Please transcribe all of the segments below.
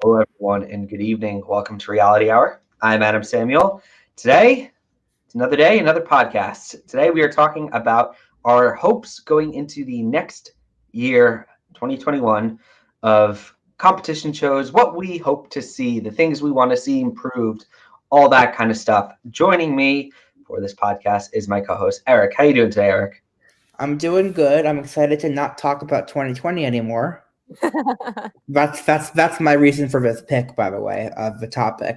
Hello, everyone, and good evening. Welcome to Reality Hour. I'm Adam Samuel. Today, it's another day, another podcast. Today, we are talking about our hopes going into the next year, 2021, of competition shows, what we hope to see, the things we want to see improved, all that kind of stuff. Joining me for this podcast is my co-host, Eric. How you doing today, Eric? I'm doing good. I'm excited to not talk about 2020 anymore. That's my reason for this pick, by the way, of the topic.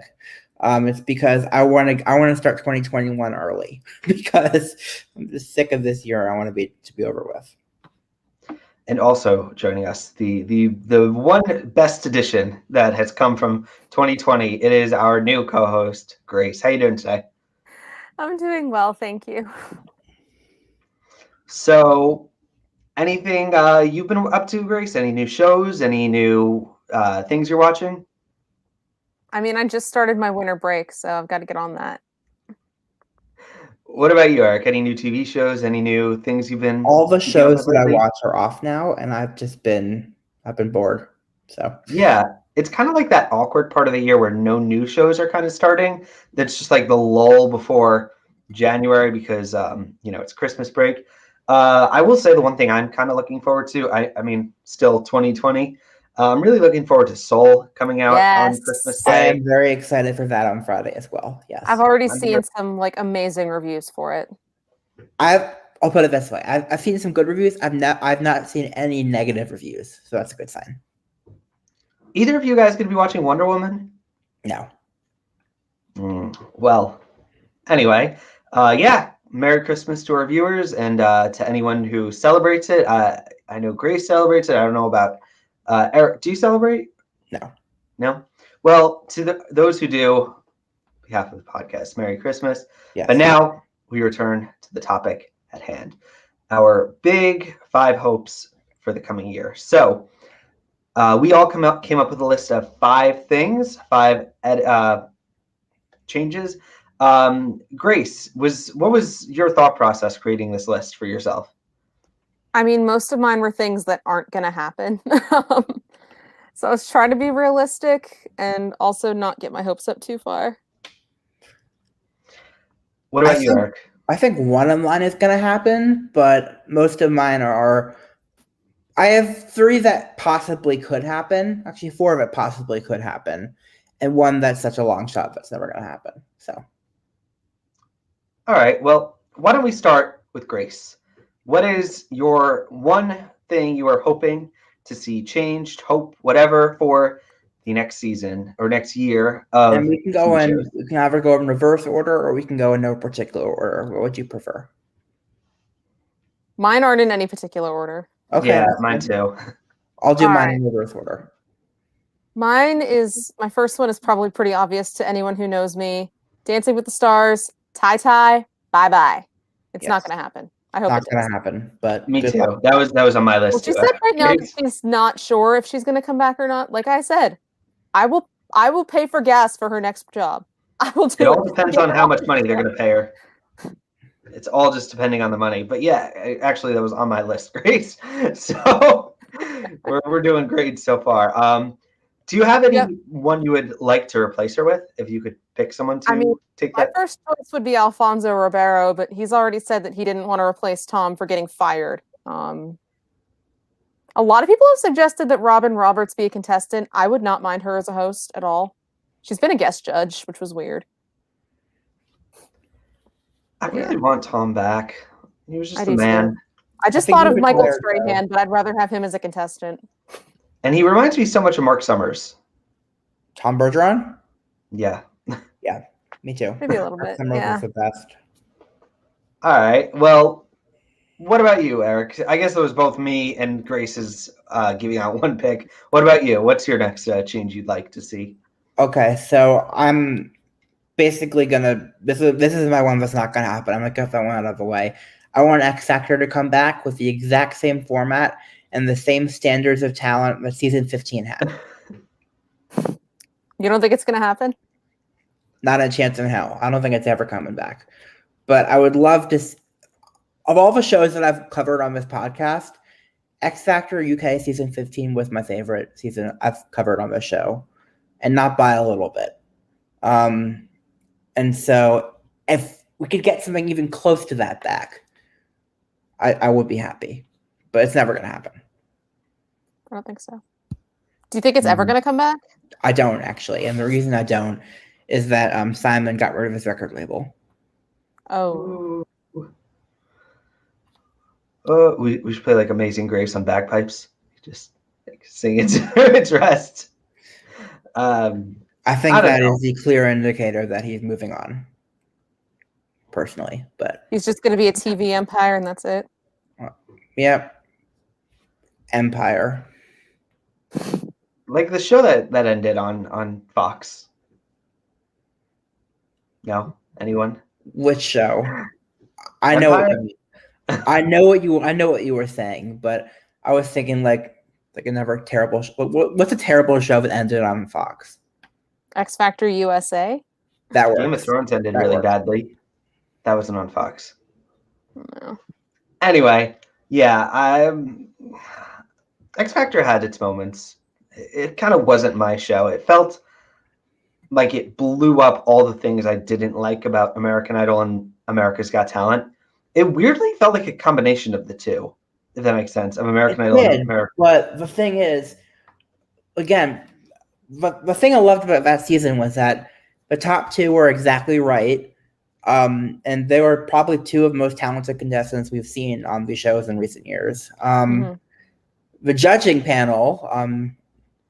It's because I want to start 2021 early because I'm just sick of this year. I want to be over with. And also joining us, the one best addition that has come from 2020. It is our new co-host, Grace. How you doing today? I'm doing well, thank you. So, anything you've been up to, Grace? Any new shows? Any new things you're watching? I mean, I just started my winter break, so I've got to get on that. What about you, Eric? Any new TV shows? Any new things you've been? All the shows that I watch are off now, and I've been bored. So yeah, it's kind of like that awkward part of the year where no new shows are kind of starting. That's just like the lull before January because it's Christmas break. I will say the one thing I'm kind of looking forward to. I mean, still 2020. I'm really looking forward to Soul coming out on Christmas Day. I am very excited for that on Friday as well. Yes, I've already seen some amazing reviews for it. I'll put it this way: I've seen some good reviews. I've not seen any negative reviews, so that's a good sign. Either of you guys going to be watching Wonder Woman? No. Well, anyway, yeah. Merry Christmas to our viewers and to anyone who celebrates it. I know Grace celebrates it. I don't know about Eric. Do you celebrate? No. No? Well, to those who do, on behalf of the podcast, Merry Christmas. Yes. But now we return to the topic at hand, our big 5 hopes for the coming year. So we all came up with a list of 5 things, 5 changes. Grace, what was your thought process creating this list for yourself? I mean, most of mine were things that aren't going to happen. So I was trying to be realistic and also not get my hopes up too far. What about you, Eric? I think one of mine is going to happen, but most of mine are. I have 3 that possibly could happen. Actually, 4 of it possibly could happen, and one that's such a long shot that's never going to happen. So. All right. Well, why don't we start with Grace? What is your one thing you are hoping to see changed, hope, whatever, for the next season or next year? And we can go in. We can either go in reverse order or we can go in no particular order. What would you prefer? Mine aren't in any particular order. Okay. Yeah, mine too. I'll do mine in reverse order. My first one is probably pretty obvious to anyone who knows me. Dancing with the Stars, tie, bye-bye. It's not going to happen. I hope it's not going to happen, but me too. That was on my list. Well, she said right now that she's not sure if she's going to come back or not. Like I said, I will pay for gas for her next job. I will do it. It all depends on how much money they're going to pay her. It's all just depending on the money. But yeah, actually, that was on my list, Grace. So we're doing great so far. Do you have anyone you would like to replace her with? If you could pick someone to take that. My first choice would be Alfonso Ribeiro, but he's already said that he didn't want to replace Tom for getting fired. A lot of people have suggested that Robin Roberts be a contestant. I would not mind her as a host at all. She's been a guest judge, which was weird. I really want Tom back. He was just a man. I just thought of Michael Strahan, but I'd rather have him as a contestant. And he reminds me so much of Mark Summers. Tom Bergeron? Yeah. Yeah, me too. Maybe a little bit. Summers was the best. All right. Well, what about you, Eric? I guess it was both me and Grace's giving out one pick. What about you? What's your next change you'd like to see? Okay, so I'm basically gonna. This is my one that's not gonna happen. I'm gonna get that one out of the way. I want X Factor to come back with the exact same format and the same standards of talent that season 15 had. You don't think it's gonna happen? Not a chance in hell. I don't think it's ever coming back. But I would love to. Of all the shows that I've covered on this podcast, X Factor UK season 15 was my favorite season I've covered on this show. and not by a little bit. And so if we could get something even close to that back, I would be happy. But it's never going to happen. I don't think so. Do you think it's ever going to come back? I don't, actually. And the reason I don't is that Simon got rid of his record label. Oh. We should play like Amazing Grace on bagpipes. Just like, sing it to its rest. I think that is the clear indicator that he's moving on. Personally, but he's just going to be a TV empire, and that's it. Yep. Empire. Like the show that ended on Fox. No, anyone? Which show? I know what you were saying, but I was thinking like another terrible. What's a terrible show that ended on Fox? X Factor USA. That works. Game of Thrones ended really badly. That wasn't on Fox. No. Anyway, yeah, X Factor had its moments. It kind of wasn't my show. It felt like it blew up all the things I didn't like about American Idol and America's Got Talent. It weirdly felt like a combination of the two, if that makes sense, of American Idol and American. But the thing is, again, the thing I loved about that season was that the top two were exactly right. And they were probably two of the most talented contestants we've seen on these shows in recent years. The judging panel,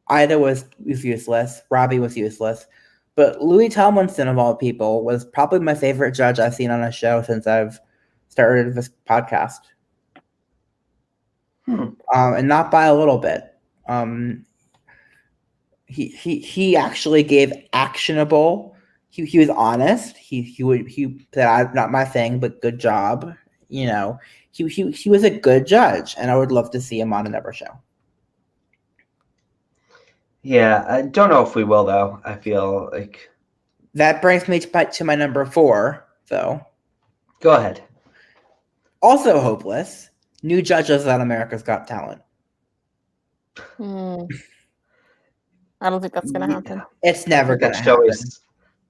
Ida was useless, Robbie was useless, but Louis Tomlinson, of all people, was probably my favorite judge I've seen on a show since I've started this podcast. And not by a little bit. He actually gave actionable. He was honest. He said, not my thing, but good job. You know, he was a good judge, and I would love to see him on another show. Yeah, I don't know if we will, though. I feel like that brings me to my number 4, though. Go ahead. Also hopeless. New judges on America's Got Talent. I don't think that's going to happen. It's never going to happen.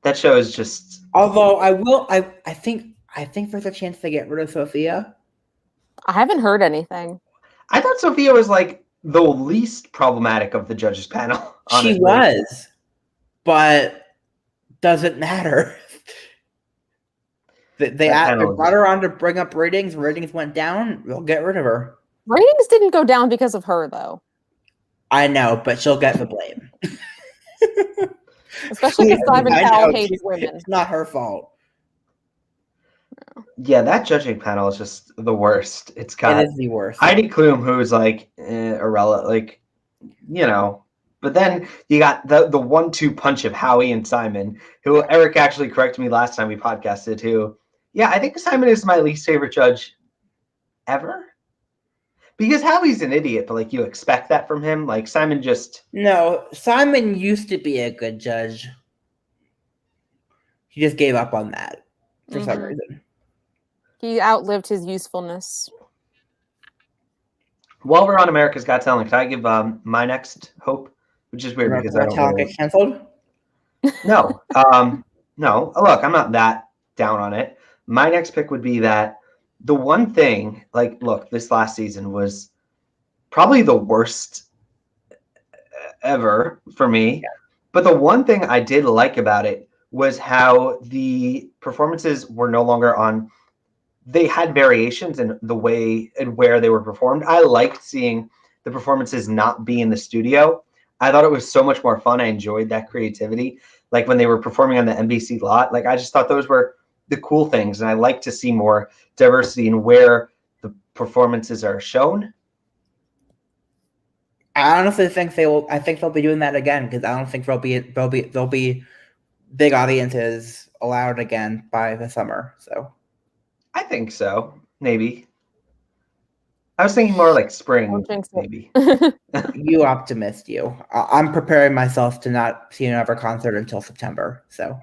That show is just. Although I think there's a chance they get rid of Sophia. I haven't heard anything. I thought Sophia was like the least problematic of the judges panel. Honestly. She was, but doesn't matter. They brought her on to bring up ratings. Ratings went down. We'll get rid of her. Ratings didn't go down because of her, though. I know, but she'll get the blame. Especially because Simon Cowell hates women. It's not her fault. No. Yeah, that judging panel is just the worst. It is the worst. Heidi Klum, who's like irrelevant, like, you know. But then you got the 1-2 punch of Howie and Simon, who Eric actually corrected me last time we podcasted, who, yeah, I think Simon is my least favorite judge ever. Because Howie's an idiot, but like you expect that from him. Like Simon just. No, Simon used to be a good judge. He just gave up on that for some reason. He outlived his usefulness. While we're on America's Got Talent, can I give my next hope? Which is weird because I don't really... get canceled? No. No. Look, I'm not that down on it. My next pick would be that the one thing, like, look, this last season was probably the worst ever for me. Yeah. But the one thing I did like about it was how the performances were no longer on. They had variations in the way and where they were performed. I liked seeing the performances not be in the studio. I thought it was so much more fun. I enjoyed that creativity. Like when they were performing on the NBC lot, like I just thought those were the cool things. And I like to see more diversity in where the performances are shown. I honestly think they will. I think they'll be doing that again because I don't think there'll be big audiences allowed again by the summer. So I think so. Maybe. I was thinking more like spring, maybe. You optimist, you. I'm preparing myself to not see another concert until September. So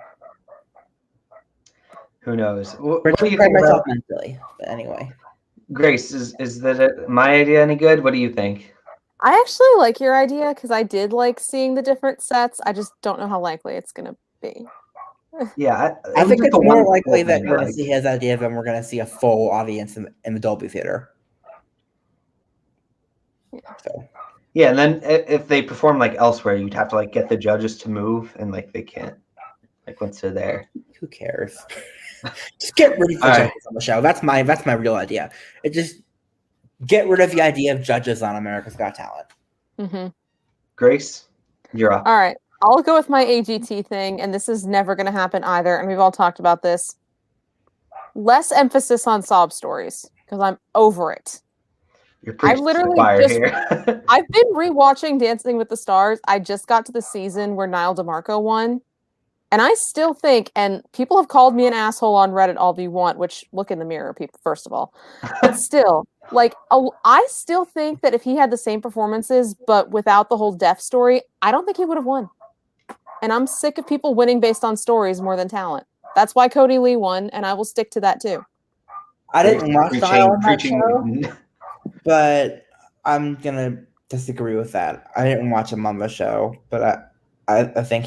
who knows? What do you think myself mentally? But anyway, Grace, is that my idea any good? What do you think? I actually like your idea because I did like seeing the different sets. I just don't know how likely it's going to be. Yeah, I it was think just it's the more one likely thing that I we're going to liked. see his idea than we're going to see a full audience in the Dolby Theater. So Yeah, and then if they perform like elsewhere, you'd have to like get the judges to move, and like they can't. Like once they're there, who cares? Just get rid of the All right. judges on the show. That's my real idea. It just get rid of the idea of judges on America's Got Talent. Mm-hmm. Grace, you're up. All right. I'll go with my AGT thing, and this is never going to happen either. And we've all talked about this. Less emphasis on sob stories because I'm over it. You're preaching to the choir here. I've been rewatching Dancing with the Stars. I just got to the season where Niall DeMarco won. And I still think, and people have called me an asshole on Reddit all you want, which look in the mirror, people, first of all. But still, like, I still think that if he had the same performances, but without the whole deaf story, I don't think he would have won. And I'm sick of people winning based on stories more than talent. That's why Cody Lee won, and I will stick to that too. I didn't watch Niall on that show, but I'm gonna disagree with that. I didn't watch him on the show, but I think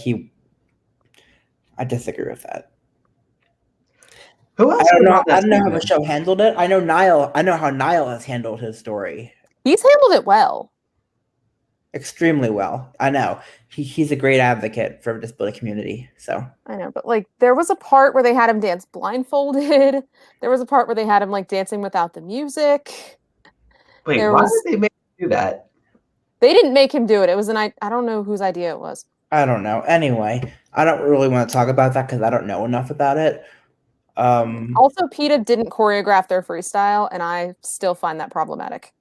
I disagree with that. Who else? I don't know how the show handled it. I know how Niall has handled his story. He's handled it well. Extremely well. I know. He's a great advocate for the disability community. So I know, but like there was a part where they had him dance blindfolded. There was a part where they had him like dancing without the music. Wait, why did they make him do that? They didn't make him do it. It was I don't know whose idea it was. I don't know. Anyway, I don't really want to talk about that because I don't know enough about it. Also, PETA didn't choreograph their freestyle, and I still find that problematic.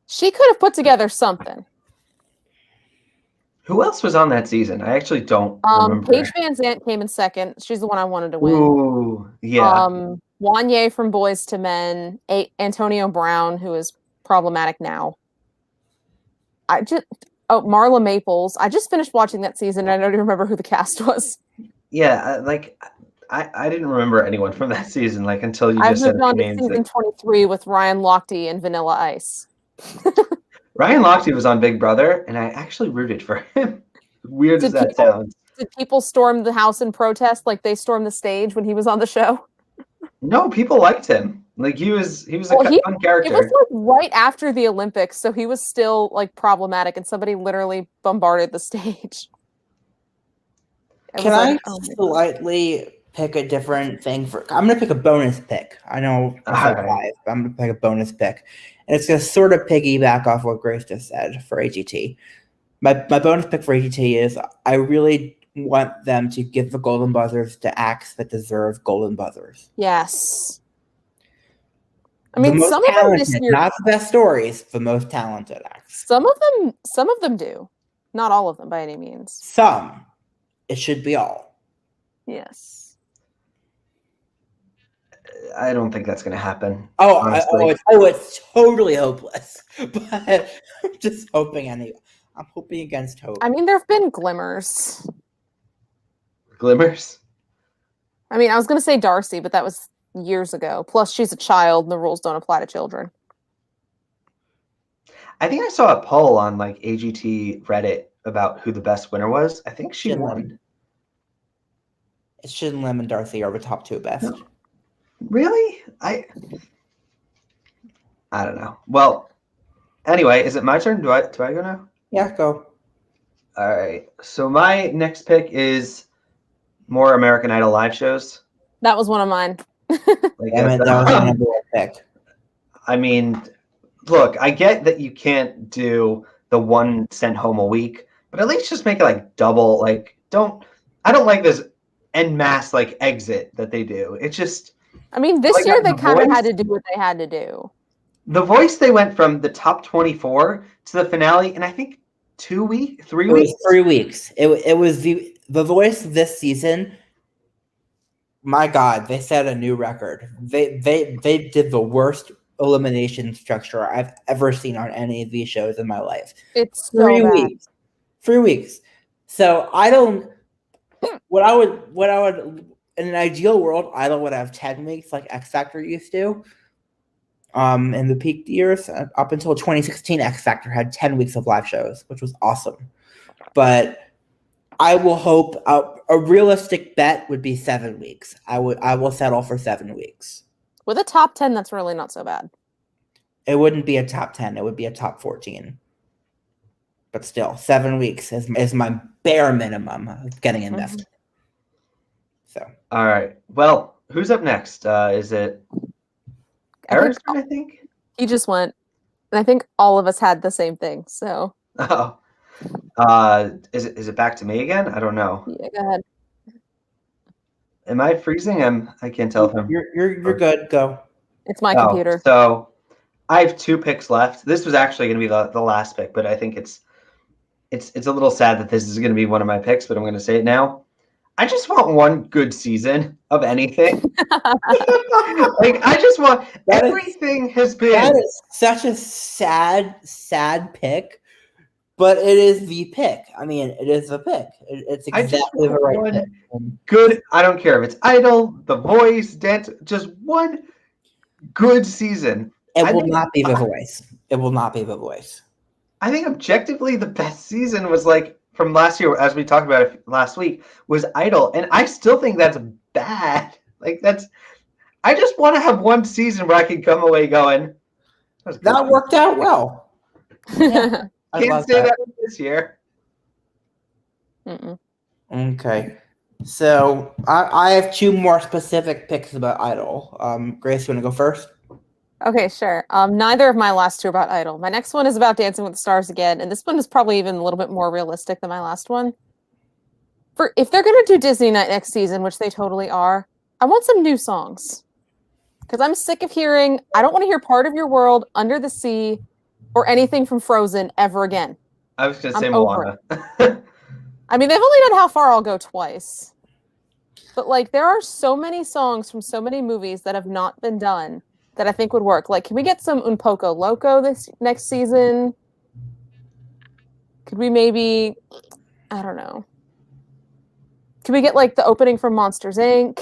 She could have put together something. Who else was on that season? I actually don't remember. Paige Van Zandt came in second. She's the one I wanted to win. Ooh, yeah. Wanye from Boys to Men, Antonio Brown, who is problematic now. Marla Maples. I just finished watching that season, and I don't even remember who the cast was. Yeah, like I didn't remember anyone from that season, like until you just said I've moved on to season 23 with Ryan Lochte and Vanilla Ice. Ryan Lochte was on Big Brother, and I actually rooted for him. Weird as that sounds. Did people storm the house in protest like they stormed the stage when he was on the show? No, people liked him. Like he was a fun character. It was like right after the Olympics, so he was still like problematic, and somebody literally bombarded the stage. Can I slightly pick a different thing I'm gonna pick a bonus pick. I know five, but I'm gonna pick a bonus pick. And it's gonna sort of piggyback off what Grace just said for AGT. My bonus pick for AGT is I really want them to give the golden buzzers to acts that deserve golden buzzers. Yes. I mean, some of them this year, not the best stories, the most talented acts. Some of them do. Not all of them by any means. Some. It should be all. Yes. I don't think that's going to happen. It's totally hopeless. But I'm just hoping anyway. I'm hoping against hope. I mean, there have been glimmers. Glimmers? I mean, I was going to say Darcy, but that was years ago. Plus, she's a child, and the rules don't apply to children. I think I saw a poll on like AGT Reddit about who the best winner was. I think she won. It's Shin Lim and Darcy are the top two best. No. Really? I don't know. Well, anyway, is it my turn? Do I go now? Yeah, go. All right. So my next pick is more American Idol live shows. That was one of mine. That was my number one pick. I mean, look, I get that you can't do the one sent home a week, but at least just make it like double. Like, I don't like this en masse like exit that they do. It's just. I mean, this year they kind of had to do what they had to do. The Voice, they went from the top 24 to the finale, and I think 3 weeks. It was 3 weeks. It was the Voice this season. My God, they set a new record. They did the worst elimination structure I've ever seen on any of these shows in my life. It's so 3 weeks. 3 weeks. So I don't. What I would in an ideal world, Idol would have 10 weeks like X Factor used to. In the peak years, up until 2016, X Factor had 10 weeks of live shows, which was awesome. But I will hope a realistic bet would be 7 weeks. I will settle for 7 weeks. With a top 10, that's really not so bad. It wouldn't be a top 10. It would be a top 14. But still, 7 weeks is my bare minimum of getting invested. So. All right. Well, who's up next? Is it Eric's turn, I think? He just went. And I think all of us had the same thing. So. Oh. Is it back to me again? I don't know. Yeah, go ahead. Am I freezing? I can't tell if I'm. You're good. Go. It's my computer. So I have 2 picks left. This was actually going to be the last pick, but I think it's a little sad that this is going to be one of my picks, but I'm going to say it now. I just want one good season of anything. Like, I just want everything has been. That is such a sad pick, but it is the pick. I mean, it is the pick. It's exactly the right pick. Good. I don't care if it's Idol, The Voice, Dance. Just one good season. It will not be The Voice. It will not be The Voice. I think objectively the best season was like from last year, as we talked about it last week, was Idol. And I still think that's bad. Like I just want to have one season where I can come away going. That worked out well. Yeah, can't say that this year. Okay. So I have 2 more specific picks about Idol. Grace, you want to go first? Okay, sure. Neither of my last 2 are about Idol. My next one is about Dancing with the Stars again, and this one is probably even a little bit more realistic than my last one. If they're going to do Disney Night next season, which they totally are, I want some new songs. Because I'm sick of hearing, I don't want to hear Part of Your World, Under the Sea, or anything from Frozen ever again. I was going to say Moana. I mean, they've only done How Far I'll Go twice. But, like, there are so many songs from so many movies that have not been done that I think would work. Like, can we get some Un Poco Loco this next season? Could we maybe, I don't know. Can we get, like, the opening from Monsters, Inc.?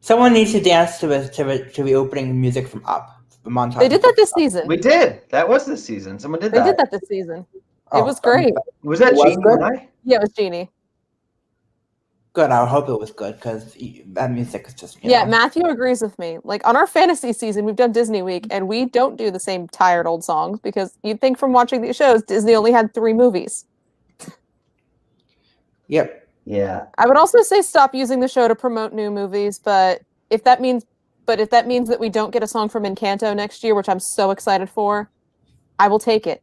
Someone needs to dance to the opening music from Up. The montage. They did that this season. We did. That was this season. Someone did that. They did that this season. It was great. Was that Genie and I? Yeah, it was Genie. Good. I hope it was good because that music is just. Yeah, Matthew agrees with me. Like on our fantasy season, we've done Disney Week, and we don't do the same tired old songs because you'd think from watching these shows, Disney only had 3 movies. Yep. Yeah. I would also say stop using the show to promote new movies, but if that means that we don't get a song from Encanto next year, which I'm so excited for, I will take it.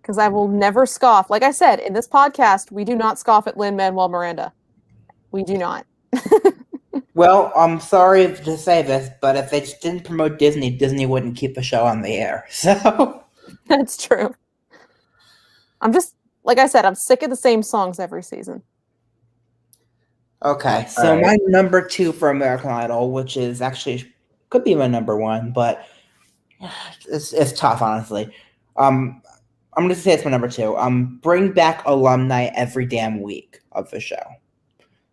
Because I will never scoff. Like I said, in this podcast, we do not scoff at Lin-Manuel Miranda. We do not. Well, I'm sorry to say this, but if they just didn't promote Disney, Disney wouldn't keep the show on the air. So that's true. I'm just, like I said, I'm sick of the same songs every season. Okay, so my number 2 for American Idol, which is actually could be my number 1, but it's tough, honestly. I'm going to say it's my number 2. Bring back alumni every damn week of the show.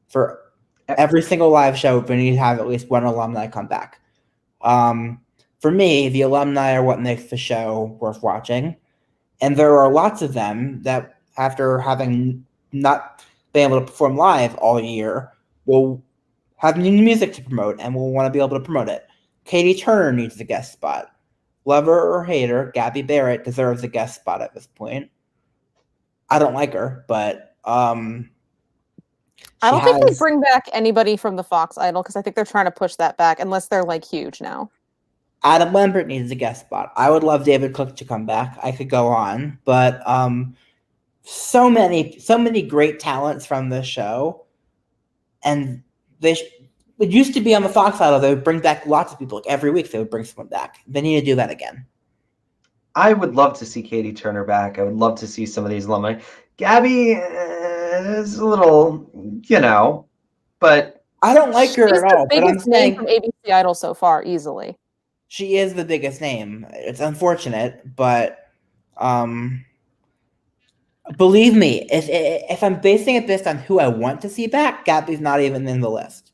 For every single live show, we need to have at least one alumni come back. For me, the alumni are what makes the show worth watching. And there are lots of them that, after having not been able to perform live all year, will have new music to promote and will want to be able to promote it. Katie Turner needs a guest spot. Lover or hater, Gabby Barrett deserves a guest spot at this point. I don't like her, but I don't think they bring back anybody from the Fox Idol because I think they're trying to push that back unless they're like huge now. Adam Lambert needs a guest spot. I would love David Cook to come back. I could go on, but so many great talents from this show, and it used to be on the Fox Idol. They would bring back lots of people. Like every week, they would bring someone back. They need to do that again. I would love to see Katie Turner back. I would love to see some of these alumni. Gabby is a little, but I don't like her at all. But I'm saying from ABC Idol so far, easily. She is the biggest name. It's unfortunate, but believe me, if I'm basing it based on who I want to see back, Gabby's not even in the list.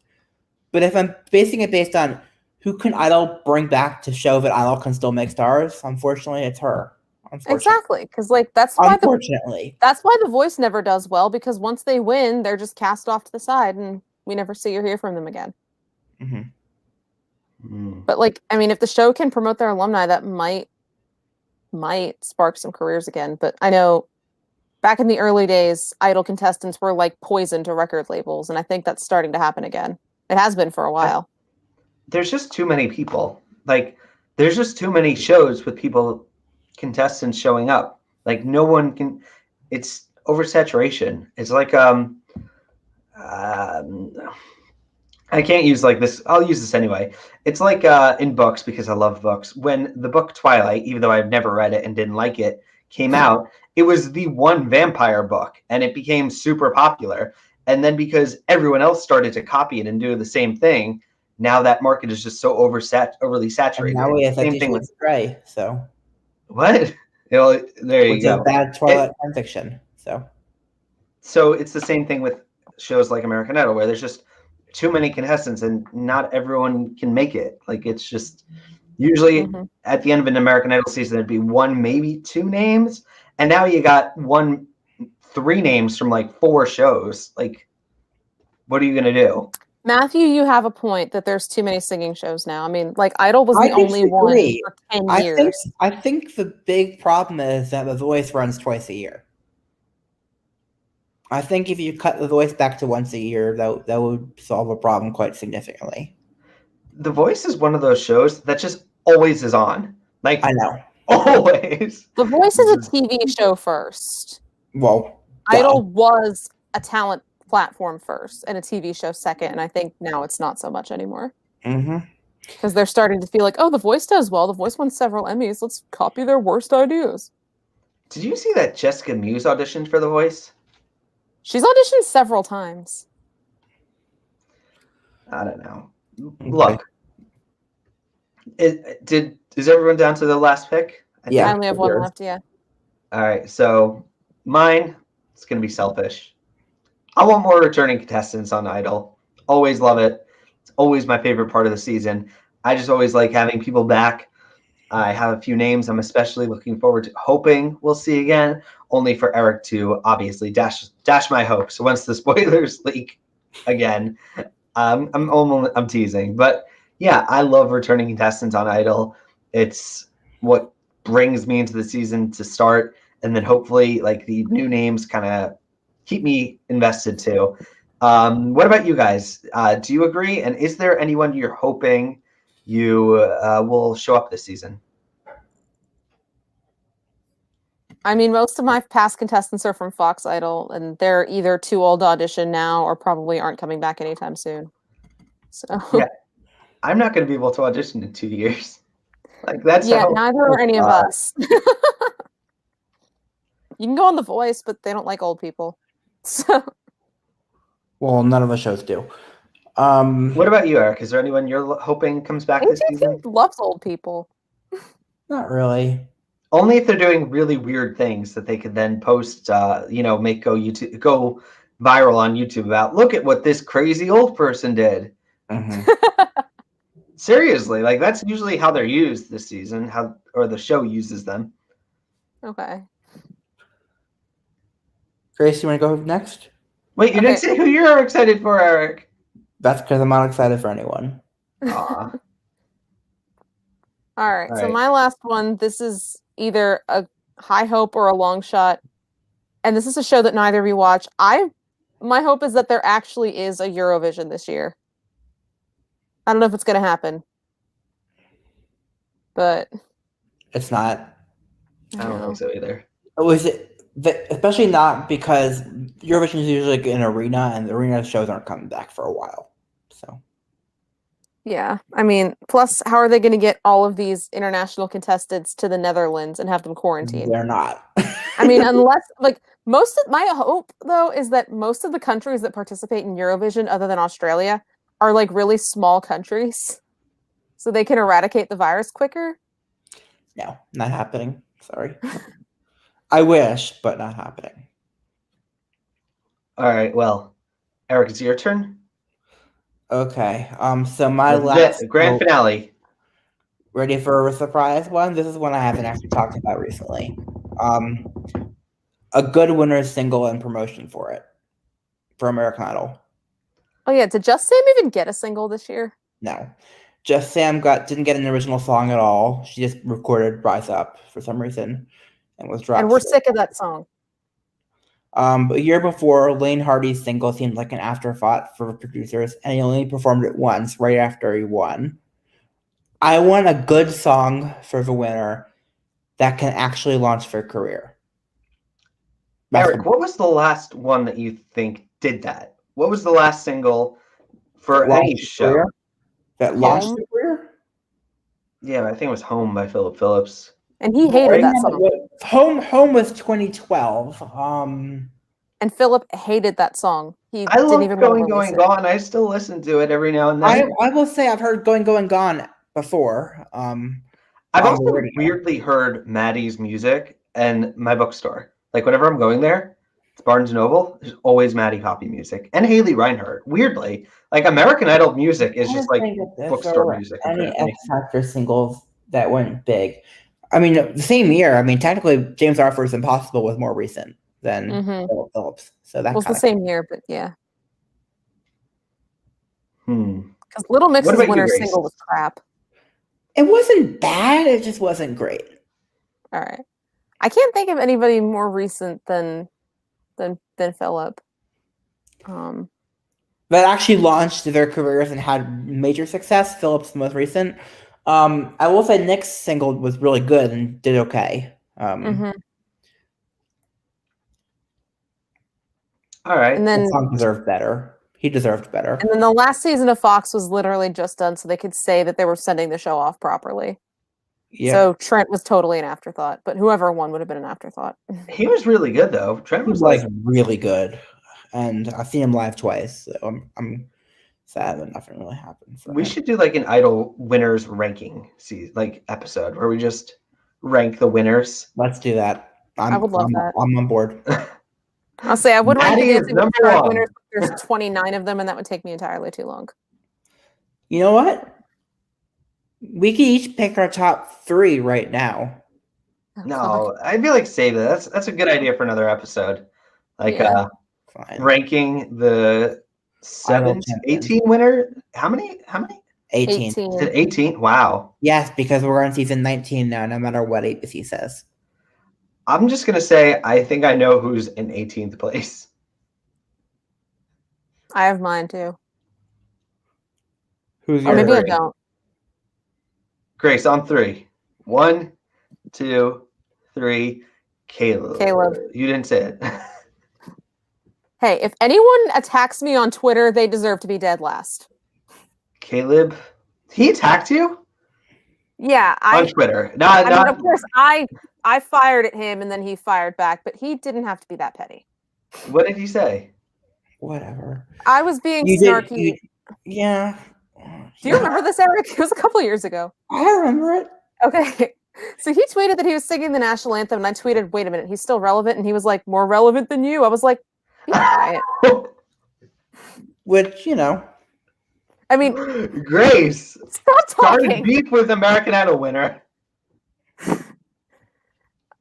But if I'm basing it based on who can Idol bring back to show that Idol can still make stars? Unfortunately, it's her. Exactly, because like that's why the Voice never does well, because once they win, they're just cast off to the side, and we never see or hear from them again. But like, I mean, if the show can promote their alumni, that might spark some careers again. But I know back in the early days, Idol contestants were like poison to record labels, and I think that's starting to happen again. It has been for a while. There's just too many people. Like, there's just too many shows with contestants showing up. Like, no one can. It's oversaturation. It's like I can't use like this. I'll use this anyway. It's like in books, because I love books. When the book Twilight, even though I've never read it and didn't like it, came out, it was the one vampire book, and it became super popular. And then because everyone else started to copy it and do the same thing, now that market is just so overly saturated. And now we have same thing with Grey. So what? There you go. A bad Twilight fan fiction. So it's the same thing with shows like American Idol, where there's just too many contestants and not everyone can make it. Like, it's just usually at the end of an American Idol season, there'd be one, maybe two names. And now you got 3 names from like 4 shows. Like, what are you going to do? Matthew, you have a point that there's too many singing shows now. I mean, like, Idol was the only one for 10 years. I think the big problem is that The Voice runs twice a year. I think if you cut The Voice back to once a year, that would solve a problem quite significantly. The Voice is one of those shows that just always is on. Like, I know. Always. The Voice is a TV show first. Well, Idol was a talent platform first and a TV show second, and I think now it's not so much anymore. Because they're starting to feel like, oh, The Voice does well. The Voice won several Emmys. Let's copy their worst ideas. Did you see that Jessica Muse auditioned for The Voice? She's auditioned several times. I don't know. Look, is everyone down to the last pick? I only have one left. Yeah. All right. So mine, it's gonna be selfish. I want more returning contestants on Idol. Always love it. It's always my favorite part of the season. I just always like having people back. I have a few names I'm especially looking forward to, hoping we'll see again, only for Eric to obviously dash my hopes once the spoilers leak again. I'm teasing, but yeah, I love returning contestants on Idol. It's what brings me into the season to start, and then hopefully like the new names kind of keep me invested too. What about you guys? Do you agree? And is there anyone you're hoping you will show up this season? I mean, most of my past contestants are from Fox Idol, and they're either too old to audition now or probably aren't coming back anytime soon. So yeah, I'm not going to be able to audition in 2 years. Like, that's neither are any of us. You can go on The Voice, but they don't like old people. So, well, none of the shows do. What about you, Eric? Is there anyone you're hoping comes back this season? Loves old people. Not really. Only if they're doing really weird things that they could then post, make go viral on YouTube about, look at what this crazy old person did. Seriously, like that's usually how they're used this season, or the show uses them. Okay. Grace, you want to go next? Wait, you didn't say who you're excited for, Eric. That's because I'm not excited for anyone. Aw. All right, so my last one, this is either a high hope or a long shot. And this is a show that neither of you watch. My hope is that there actually is a Eurovision this year. I don't know if it's going to happen. But it's not. I don't think so either. Especially not because Eurovision is usually like an arena, and the arena shows aren't coming back for a while. So yeah, I mean, plus, how are they going to get all of these international contestants to the Netherlands and have them quarantined? They're not. I mean, unless my hope though is that most of the countries that participate in Eurovision, other than Australia, are like really small countries, so they can eradicate the virus quicker. No, not happening. Sorry. I wish, but not happening. All right, well, Eric, it's your turn. Okay. So my This is last it, grand finale. Ready for a surprise one? This is one I haven't actually talked about recently. A good winner's single and promotion for it for American Idol. Oh yeah, did Just Sam even get a single this year? No, Just Sam didn't get an original song at all. She just recorded "Rise Up" for some reason and was dropped. And we're sick of that song. But a year before, Lane Hardy's single seemed like an afterthought for producers, and he only performed it once, right after he won. I want a good song for the winner that can actually launch their career. Eric, what was the last one that you think did that? What was the last single for any show? That launched their career? Yeah, I think it was Home by Philip Phillips. And he hated that song. Home was 2012. And Philip hated that song. I love Going, Going, Gone. I still listen to it every now and then. I will say I've heard Going, Going, Gone before. I've also weirdly heard Maddie's music in my bookstore. Like whenever I'm going there, it's Barnes & Noble, there's always Maddie Hoppy music. And Haley Reinhart. Weirdly. Like American Idol music is just like bookstore music. Any X Factor singles that went big. I mean, the same year. I mean, technically, James Arthur's Impossible was more recent than Philip Phillips. So that was the same year, but yeah. Because Little Mix's winner's single was crap. It wasn't bad. It just wasn't great. All right. I can't think of anybody more recent than Philip. That actually launched their careers and had major success. Philip's the most recent. I will say Nick's single was really good and did okay. All right. And then the song deserved better. He deserved better. And then the last season of Fox was literally just done so they could say that they were sending the show off properly. Yeah. So Trent was totally an afterthought, but whoever won would have been an afterthought. He was really good though. Trent was like really good, and I've seen him live twice. So I'm sad that nothing really happened. We should do like an Idol winners ranking episode where we just rank the winners. Let's do that. I would love that. I'm on board. I'll say I would rank the Dancing with the Stars winners. There's 29 of them, and that would take me entirely too long. You know what? We could each pick our top 3 right now. No, I feel like save that. That's a good idea for another episode. Ranking the 18 winner. How many? 18. 18? Wow. Yes, because we're on season 19 now, no matter what ABC says. I'm just going to say I think I know who's in 18th place. I have mine too. Who's your maybe 3? I don't. Grace, on 3. 1, 2, 3. Caleb. You didn't say it. Hey, if anyone attacks me on Twitter, they deserve to be dead last. Caleb? He attacked you? Yeah. On Twitter. Of course, I fired at him and then he fired back, but he didn't have to be that petty. What did he say? Whatever. I was being snarky. Yeah. Do you remember this, Eric? It was a couple years ago. I remember it. Okay. So he tweeted that he was singing the national anthem, and I tweeted, wait a minute, he's still relevant? And he was like, more relevant than you. I was like, be quiet. Which, I mean, Grace. Stop talking. Started beef with American Idol winner.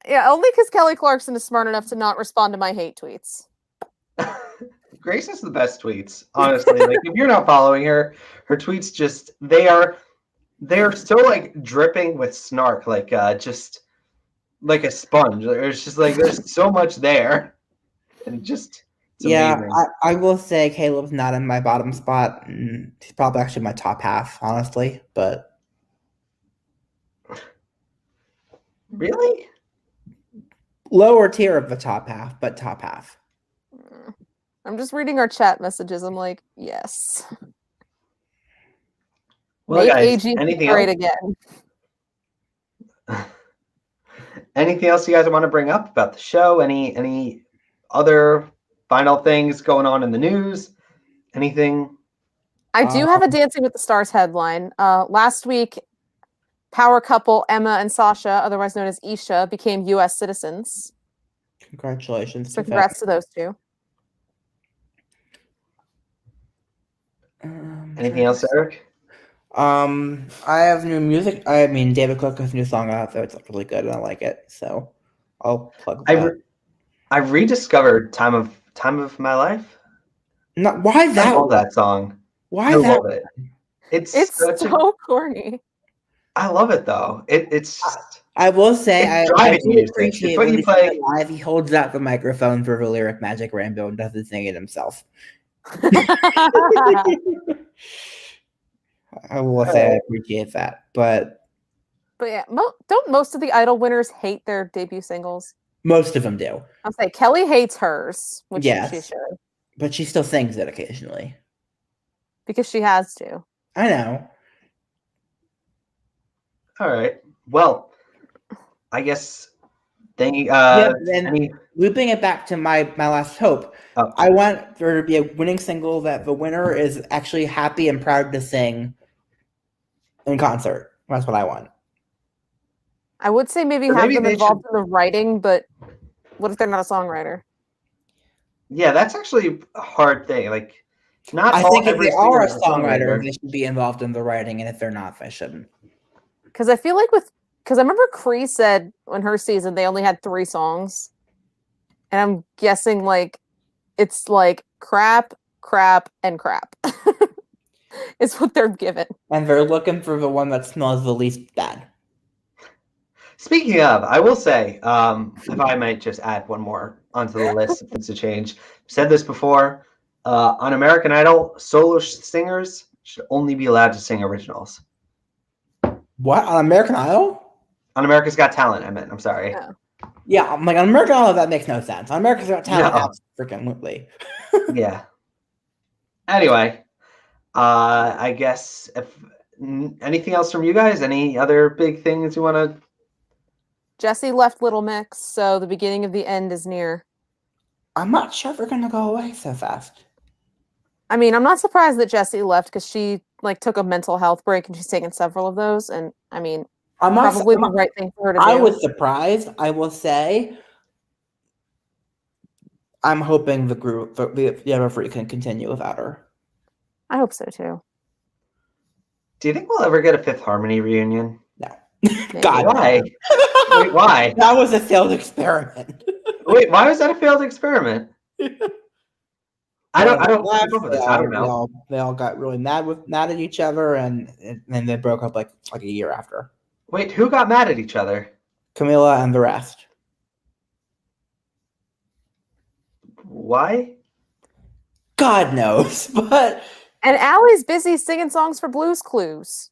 Yeah, only because Kelly Clarkson is smart enough to not respond to my hate tweets. Grace is the best tweets, honestly. Like if you're not following her, her tweets just they are so like dripping with snark, like just like a sponge. It's just like there's so much there, and just amazing. I will say Caleb's not in my bottom spot. He's probably actually my top half, honestly. But really, lower tier of the top half, but top half. I'm just reading our chat messages. I'm like, yes. Well, make guys, AG anything great else? Again. Anything else you guys want to bring up about the show? Any other final things going on in the news? Anything? I do have a Dancing with the Stars headline. Last week, power couple Emma and Sasha, otherwise known as Isha, became U.S. citizens. Congratulations. So congrats to those two. Anything else, Eric? I have new music. I mean, David Cook has a new song out there. It's really good, and I like it. So I'll plug that. I rediscovered Time of My Life. Not why I that? love that song. Why I that? love it. It's so corny. I love it though. It's I will say it's I driving do music. appreciate It's what when you he play. sings it live. He holds out the microphone for the lyric Magic Rainbow and doesn't sing it himself. I will say I appreciate that, but yeah, don't most of the Idol winners hate their debut singles? most of them do. I'll say Kelly hates hers, which she Yes. should, But she still sings it occasionally. because she has to. I know. All right. Well, I guess then looping it back to my last hope. Oh. I want there to be a winning single that the winner is actually happy and proud to sing in concert. That's what I want. I would say maybe have them involved in the writing, but what if they're not a songwriter? Yeah, that's actually a hard thing. Like, not I all think if every they are a singer is songwriter, they should be involved in the writing, and if they're not, they shouldn't. Because I feel like because I remember Cree said on her season they only had 3 songs, and I'm guessing like it's like crap, and crap. Is what they're given, and they're looking for the one that smells the least bad. Speaking of, I will say, if I might just add one more onto the list of things to change. I've said this before. On American Idol, solo singers should only be allowed to sing originals. What? On American Idol? On America's Got Talent, I meant. I'm sorry. Yeah, I'm like, on American Idol, that makes no sense. On America's Got Talent, absolutely. Yeah. Anyway, I guess if anything else from you guys, any other big things you want to? Jesse left Little Mix, so the beginning of the end is near. I'm not sure if they're going to go away so fast. I mean, I'm not surprised that Jessie left because she took a mental health break and she's taken several of those. And I mean, probably the right thing for her to do. I was surprised. I will say, I'm hoping the group, the Everfree, can continue without her. I hope so too. Do you think we'll ever get a Fifth Harmony reunion? No. God, why? Wait, why? That was a failed experiment. Wait, why was that a failed experiment? I don't keep up with this. I don't know. They all got really mad at each other, and then they broke up like a year after. Wait, who got mad at each other? Camila and the rest. Why? God knows, but. And Allie's busy singing songs for Blue's Clues.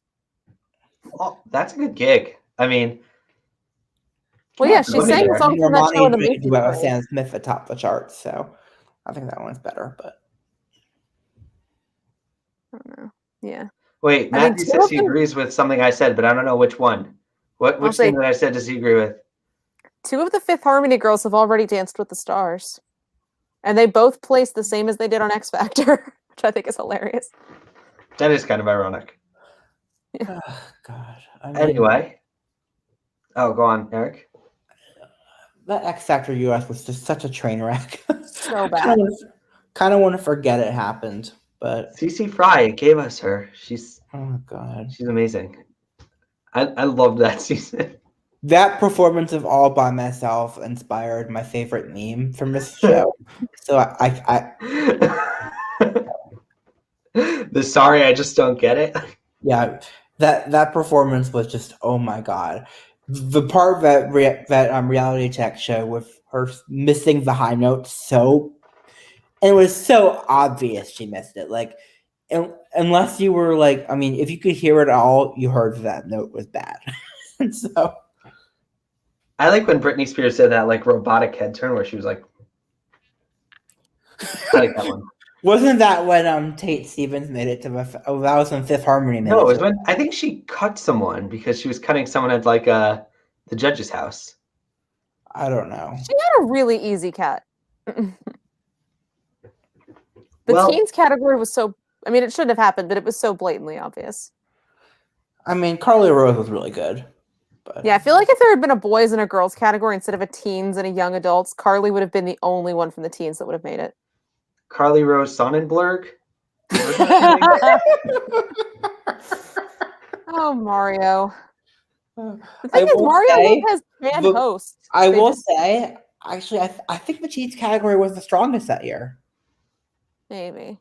Oh, that's a good gig. I mean, well, yeah, she sang a song from that show in the movie. Duet with Sam Smith atop the charts, so I think that one's better. But I don't know. Yeah. Wait, Matthew says he agrees with something I said, but I don't know which one. Which thing that I said does he agree with? 2 of the Fifth Harmony girls have already danced with the stars, and they both placed the same as they did on X Factor, which I think is hilarious. That is kind of ironic. Yeah. Oh, God. Anyway. Oh, go on, Eric. That X Factor US was just such a train wreck. So bad. Kind of want to forget it happened, but CC Fry gave us her. She's amazing. I love that season. That performance of All By Myself inspired my favorite meme from this show. So I the sorry I just don't get it. Yeah, that performance was just, oh my God. The part that reality check show with her missing the high notes it was so obvious she missed it. Like, unless you were like, I mean, if you could hear it all, you heard that note was bad. And so I like when Britney Spears did that like robotic head turn where she was like, I like that one. Wasn't that when Tate Stevens made it to that was when Fifth Harmony made it? No, it was when I think she cut someone because she was cutting someone at like the judge's house. I don't know. She had a really easy cut. The teens category was so, I mean, it shouldn't have happened, but it was so blatantly obvious. I mean, Carly Rose was really good. But yeah, I feel like if there had been a boys and a girls category instead of a teens and a young adults, Carly would have been the only one from the teens that would have made it. Carly Rose Sonnenberg? Oh, Mario. The I thing is, will Mario say, Lopez can the- host. I They will just- say, actually, I think the cheats category was the strongest that year. Maybe.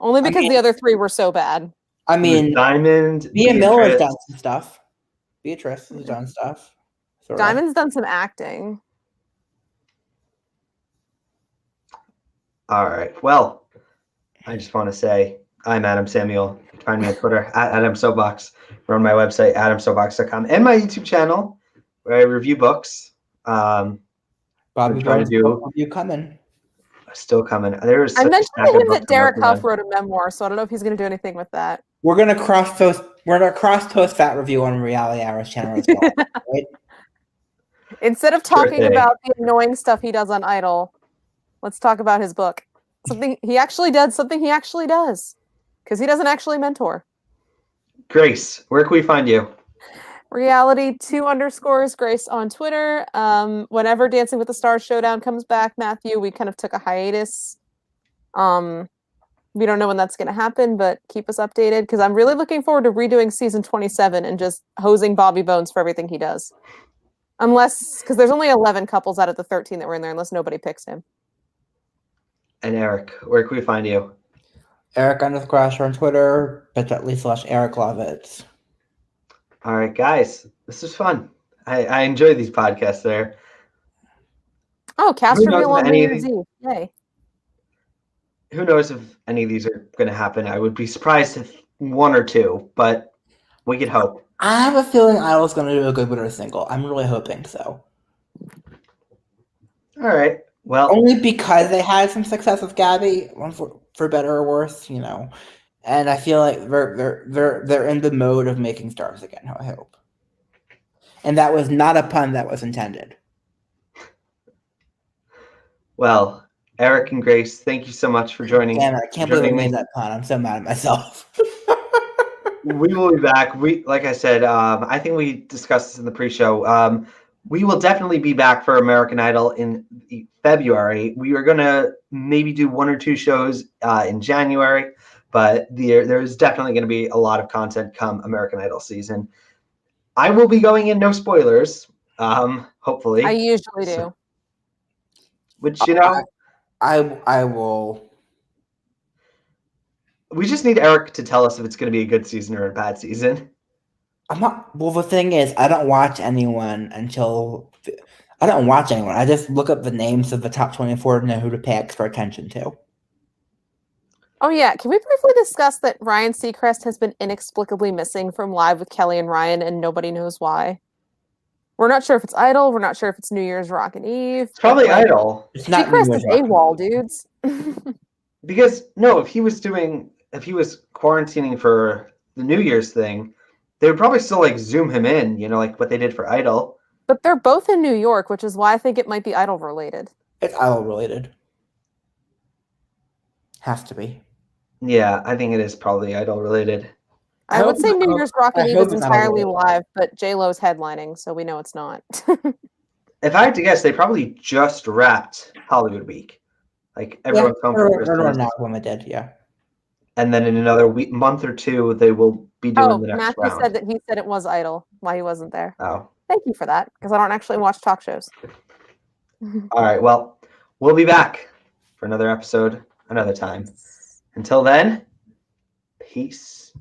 Only I because mean- the other three were so bad. I mean, Diamond, Mia Miller's Beatrice. done some stuff. Beatrice has done stuff. Sorta. Diamond's done some acting. All right. Well, I just want to say I'm Adam Samuel. You can find me on Twitter at Adam Soapbox. Or on my website, adamsoapbox.com, and my YouTube channel where I review books. Bobby trying to Bones do- book review coming. Still coming. There's I such a mentioned stack to of him books that I'm Derek working Huff on. wrote a memoir, so I don't know if he's going to do anything with that. We're gonna cross post that review on Reality Hours channel as well. Right? Instead of talking thing. about the annoying stuff he does on Idol, let's talk about his book. Something he actually does. Because he doesn't actually mentor. Grace, where can we find you? Reality2_Grace on Twitter. Whenever Dancing with the Stars Showdown comes back, Matthew, we kind of took a hiatus. We don't know when that's going to happen, but keep us updated because I'm really looking forward to redoing season 27 and just hosing Bobby Bones for everything he does. Unless, because there's only 11 couples out of the 13 that were in there, unless nobody picks him. And Eric, where can we find you? Eric_Ascher on Twitter, bit.ly/Eric Lovitz. All right, guys, this is fun. I enjoy these podcasts there. Oh, cast Who knows reveal if on any New of Year's Eve. Yay. Who knows if any of these are going to happen? I would be surprised if one or two, but we could hope. I have a feeling Idol's gonna do a good winner single. I'm really hoping so. All right. Well, Only because they had some success with Gabby, for better or worse, And I feel like they're in the mode of making stars again. I hope. And that was not a pun that was intended. well, Eric and Grace, thank you so much for joining. Damn it, I can't believe I joining made me. that pun. I'm so mad at myself. We will be back. Like I said, I think we discussed this in the pre-show. We will definitely be back for American Idol in February. We are going to maybe do one or two shows in January, but there's definitely going to be a lot of content come American Idol season. I will be going in, no spoilers, hopefully. I usually do. Which, I will. we just need Eric to tell us if it's going to be a good season or a bad season. I'm not. Well, the thing is, I don't watch anyone. I just look up the names of the top 24 to know who to pay extra attention to. Oh, yeah. Can we briefly discuss that Ryan Seacrest has been inexplicably missing from Live with Kelly and Ryan, and nobody knows why? We're not sure if it's Idol. We're not sure if it's New Year's Rockin' Eve. It's probably Idol. It's not Seacrest New is Year's AWOL, dudes. Because, no, if he was quarantining for the New Year's thing, they would probably still, zoom him in, like what they did for Idol. But they're both in New York, which is why I think it might be Idol related. It's Idol related. Has to be. Yeah, I think it is probably Idol related. I would say New Year's Rockin' I Eve hope is it's not entirely Idol. live, but J-Lo's headlining, so we know it's not. If I had to guess, they probably just wrapped Hollywood Week. Everyone's home for Christmas. Not when they did, yeah. And then in another month or two, they will be doing the next Matthew round. said that he said it was Idol, why he wasn't there. Oh. Thank you for that, because I don't actually watch talk shows. All right, well, we'll be back for another episode another time. Until then, peace.